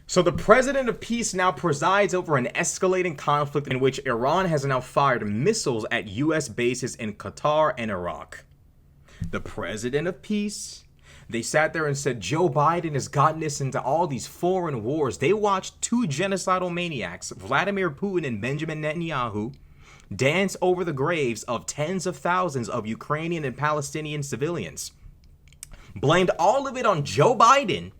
So the president of peace now presides over an escalating conflict in which Iran has now fired missiles at U.S. bases in Qatar and Iraq. The president of peace, they sat there and said Joe Biden has gotten us into all these foreign wars. They watched two genocidal maniacs, Vladimir Putin and Benjamin Netanyahu, dance over the graves of tens of thousands of Ukrainian and Palestinian civilians. Blamed all of it on Joe Biden.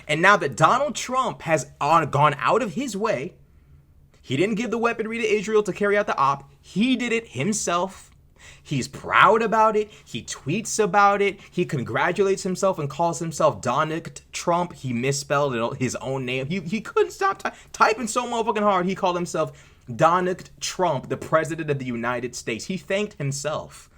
And now that Donald Trump has gone out of his way, he didn't give the weaponry to Israel to carry out the op. He did it himself. He's proud about it. He tweets about it. He congratulates himself and calls himself Donald Trump. He misspelled his own name. He couldn't stop typing so motherfucking hard. He called himself Donald Trump, the president of the United States. He thanked himself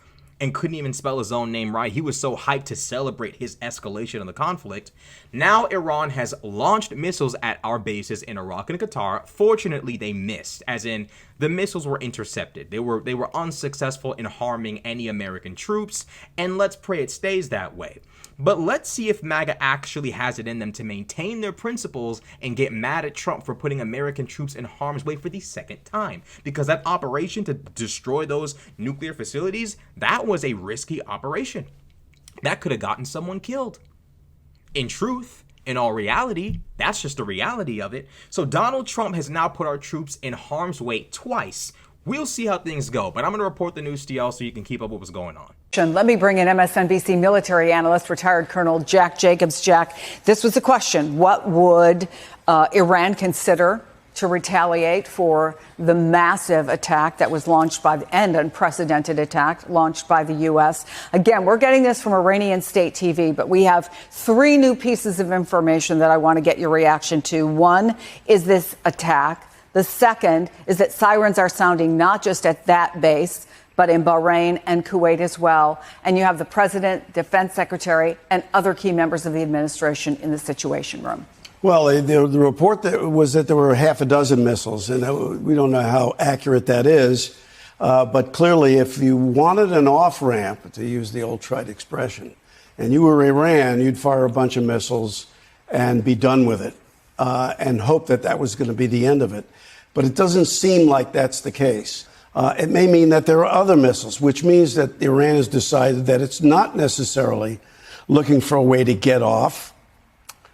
and couldn't even spell his own name right. He was so hyped to celebrate his escalation of the conflict. Now Iran has launched missiles at our bases in Iraq and Qatar. Fortunately, they missed, as in the missiles were intercepted. They were unsuccessful in harming any American troops, and let's pray it stays that way. But let's see if MAGA actually has it in them to maintain their principles and get mad at Trump for putting American troops in harm's way for the second time. Because that operation to destroy those nuclear facilities, that was a risky operation. That could have gotten someone killed. In truth, in all reality, that's just the reality of it. So Donald Trump has now put our troops in harm's way twice. We'll see how things go, but I'm going to report the news to y'all so you can keep up with what's going on. Let me bring in MSNBC military analyst, retired Colonel Jack Jacobs. Jack, this was the question. What would Iran consider to retaliate for the massive attack that was launched by and unprecedented attack launched by the U.S.? Again, we're getting this from Iranian state TV, but we have three new pieces of information that I want to get your reaction to. One is this attack. The second is that sirens are sounding not just at that base, but in Bahrain and Kuwait as well. And you have the president, defense secretary, and other key members of the administration in the Situation Room. Well, the report was that there were half a dozen missiles, and we don't know how accurate that is. But clearly, if you wanted an off-ramp, to use the old trite expression, and you were Iran, you'd fire a bunch of missiles and be done with it, and hope that that was going to be the end of it. But it doesn't seem like that's the case. It may mean that there are other missiles, which means that Iran has decided that it's not necessarily looking for a way to get off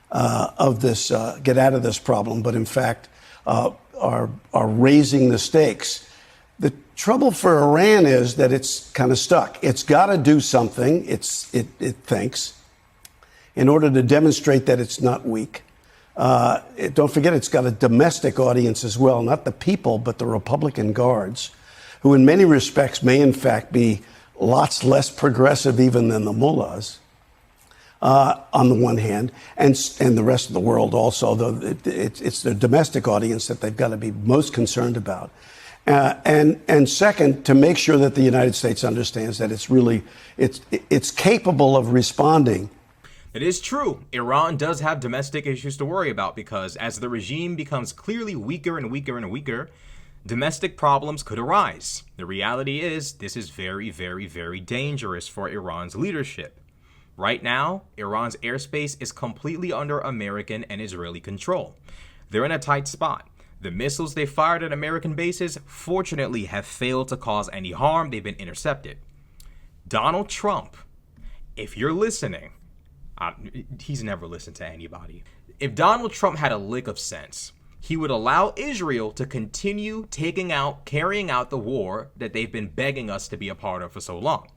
of this, get out of this problem, but in fact are raising the stakes. The trouble for Iran is that it's kind of stuck. It's got to do something, it thinks, in order to demonstrate that it's not weak. Don't forget, it's got a domestic audience as well, not the people, but the Republican guards, who in many respects may in fact be lots less progressive even than the mullahs, on the one hand, and the rest of the world also, though it's the domestic audience that they've got to be most concerned about. And second, to make sure that the United States understands that it's capable of responding. It is true. Iran does have domestic issues to worry about because as the regime becomes clearly weaker and weaker and weaker, domestic problems could arise. The reality is this is very, very, very dangerous for Iran's leadership. Right now, Iran's airspace is completely under American and Israeli control. They're in a tight spot. The missiles they fired at American bases, fortunately, have failed to cause any harm. They've been intercepted. Donald Trump, if you're listening, he's never listened to anybody. If Donald Trump had a lick of sense, he would allow Israel to continue carrying out the war that they've been begging us to be a part of for so long.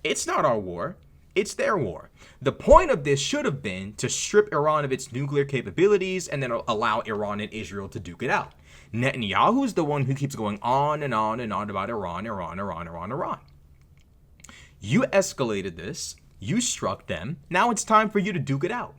It's not our war. It's their war. The point of this should have been to strip Iran of its nuclear capabilities and then allow Iran and Israel to duke it out. Netanyahu's the one who keeps going on and on and on about Iran. You escalated this. You struck them. Now it's time for you to duke it out.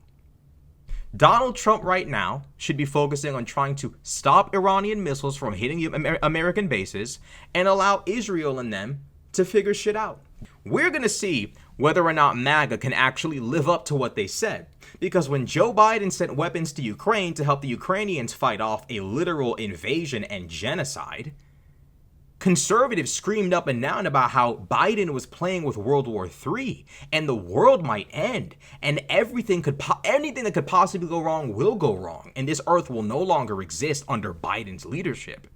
Donald Trump right now should be focusing on trying to stop Iranian missiles from hitting American bases and allow Israel and them to figure shit out. We're going to see whether or not MAGA can actually live up to what they said. Because when Joe Biden sent weapons to Ukraine to help the Ukrainians fight off a literal invasion and genocide, Conservatives screamed up and down about how Biden was playing with World War III and the world might end and anything that could possibly go wrong will go wrong and this earth will no longer exist under Biden's leadership.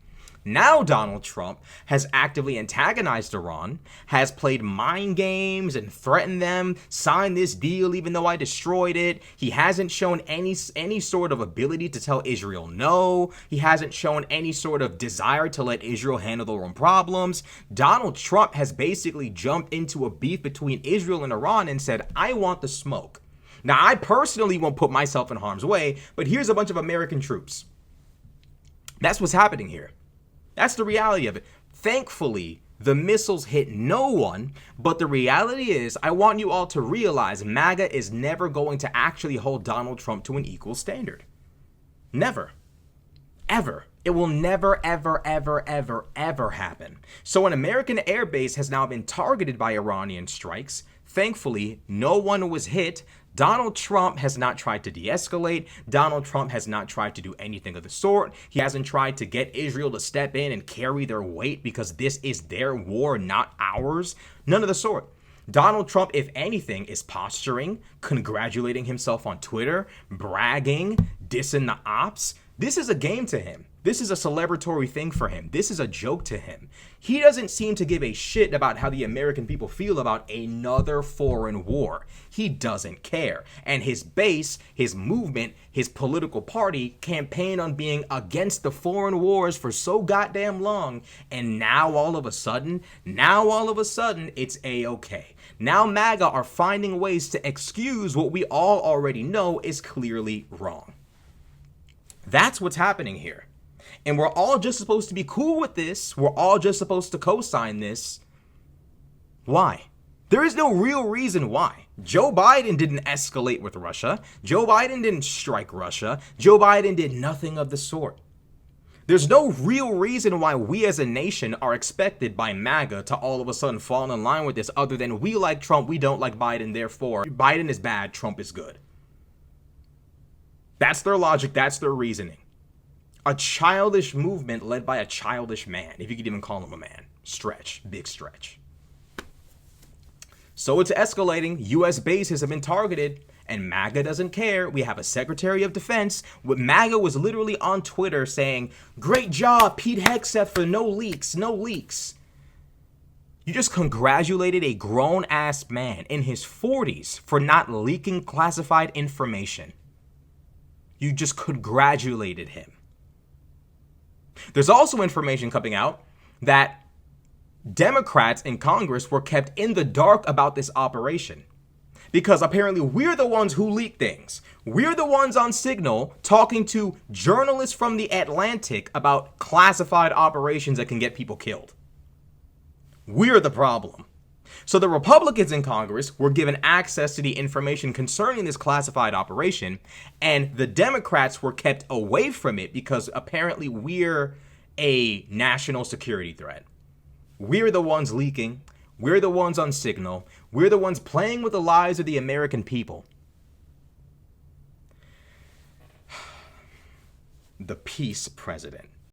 Now Donald Trump has actively antagonized Iran, has played mind games and threatened them, signed this deal even though I destroyed it. He hasn't shown any sort of ability to tell Israel no. He hasn't shown any sort of desire to let Israel handle their own problems. Donald Trump has basically jumped into a beef between Israel and Iran and said, I want the smoke. Now, I personally won't put myself in harm's way, but here's a bunch of American troops. That's what's happening here. That's the reality of it. Thankfully, the missiles hit no one, but the reality is, I want you all to realize MAGA is never going to actually hold Donald Trump to an equal standard. Never. Ever. It will never, ever, ever, ever, ever happen. So an American airbase has now been targeted by Iranian strikes. Thankfully, no one was hit. Donald Trump has not tried to de-escalate. Donald Trump has not tried to do anything of the sort. He hasn't tried to get Israel to step in and carry their weight because this is their war, not ours. None of the sort. Donald Trump, if anything, is posturing, congratulating himself on Twitter, bragging, dissing the ops. This is a game to him. This is a celebratory thing for him. This is a joke to him. He doesn't seem to give a shit about how the American people feel about another foreign war. He doesn't care. And his base, his movement, his political party campaigned on being against the foreign wars for so goddamn long. And now all of a sudden, it's A-okay. Now MAGA are finding ways to excuse what we all already know is clearly wrong. That's what's happening here. And we're all just supposed to be cool with this. We're all just supposed to co-sign this. Why? There is no real reason why. Joe Biden didn't escalate with Russia. Joe Biden didn't strike Russia. Joe Biden did nothing of the sort. There's no real reason why we as a nation are expected by MAGA to all of a sudden fall in line with this other than we like Trump, we don't like Biden, therefore Biden is bad, Trump is good. That's their logic, that's their reasoning. A childish movement led by a childish man, if you could even call him a man. Stretch, big stretch. So it's escalating. U.S. bases have been targeted, and MAGA doesn't care. We have a Secretary of Defense. MAGA was literally on Twitter saying, "Great job, Pete Hegseth, for no leaks, no leaks." You just congratulated a grown-ass man in his 40s for not leaking classified information. You just congratulated him. There's also information coming out that Democrats in Congress were kept in the dark about this operation because apparently we're the ones who leak things. We're the ones on Signal talking to journalists from the Atlantic about classified operations that can get people killed. We're the problem. So the Republicans in Congress were given access to the information concerning this classified operation, and the Democrats were kept away from it because apparently we're a national security threat. We're the ones leaking. We're the ones on Signal. We're the ones playing with the lives of the American people. The peace president.